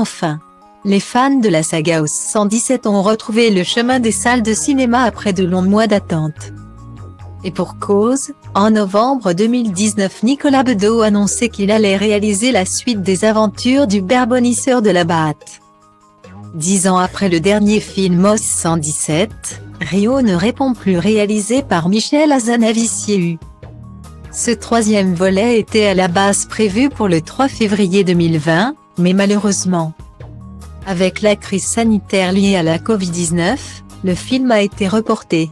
Enfin, les fans de la saga OS 117 ont retrouvé le chemin des salles de cinéma après de longs mois d'attente. Et pour cause, en novembre 2019, Nicolas Bedos annonçait qu'il allait réaliser la suite des aventures du Berbonisseur de la Batte. 10 ans après le dernier film OS 117, Rio ne répond plus, réalisé par Michel Hazanavicius. Ce troisième volet était à la base prévu pour le 3 février 2020, mais malheureusement, avec la crise sanitaire liée à la Covid-19, le film a été reporté.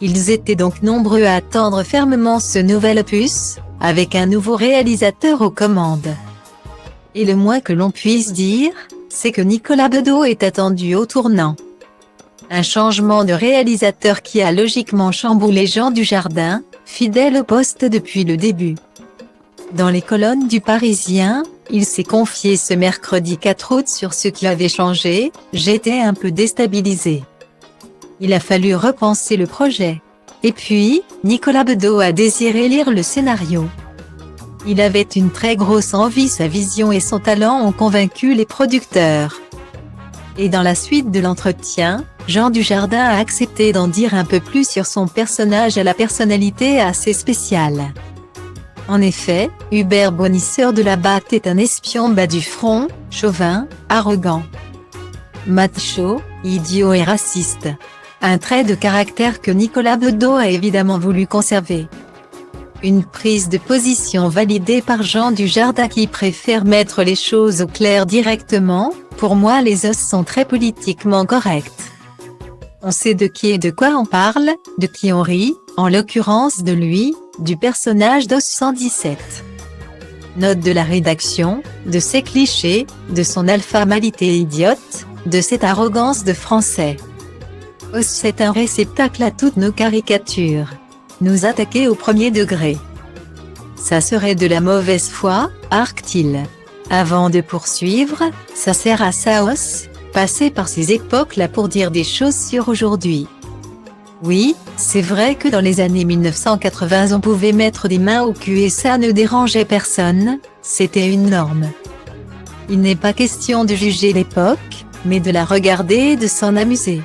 Ils étaient donc nombreux à attendre fermement ce nouvel opus, avec un nouveau réalisateur aux commandes. Et le moins que l'on puisse dire, c'est que Nicolas Bedos est attendu au tournant. Un changement de réalisateur qui a logiquement chamboulé Jean Dujardin, fidèle au poste depuis le début. Dans les colonnes du Parisien, il s'est confié ce mercredi 4 août sur ce qui avait changé: « J'étais un peu déstabilisé. Il a fallu repenser le projet. Et puis, Nicolas Bedos a désiré lire le scénario. Il avait une très grosse envie, sa vision et son talent ont convaincu les producteurs. » Et dans la suite de l'entretien, Jean Dujardin a accepté d'en dire un peu plus sur son personnage à la personnalité assez spéciale. En effet, Hubert Bonisseur de la Batte est un espion bas du front, chauvin, arrogant, macho, idiot et raciste. Un trait de caractère que Nicolas Bedos a évidemment voulu conserver. Une prise de position validée par Jean Dujardin qui préfère mettre les choses au clair directement: « Pour moi les os sont très politiquement corrects. On sait de qui et de quoi on parle, de qui on rit, en l'occurrence de lui, du personnage d'OS 117. Note de la rédaction, de ses clichés, de son alphamalité idiote, de cette arrogance de français. OS est un réceptacle à toutes nos caricatures. Nous attaquer au premier degré. Ça serait de la mauvaise foi, arque-t-il. Avant de poursuivre, ça sert à ça OS, passer par ces époques-là pour dire des choses sur aujourd'hui. Oui, c'est vrai que dans les années 1980 on pouvait mettre des mains au cul et ça ne dérangeait personne, c'était une norme. Il n'est pas question de juger l'époque, mais de la regarder et de s'en amuser.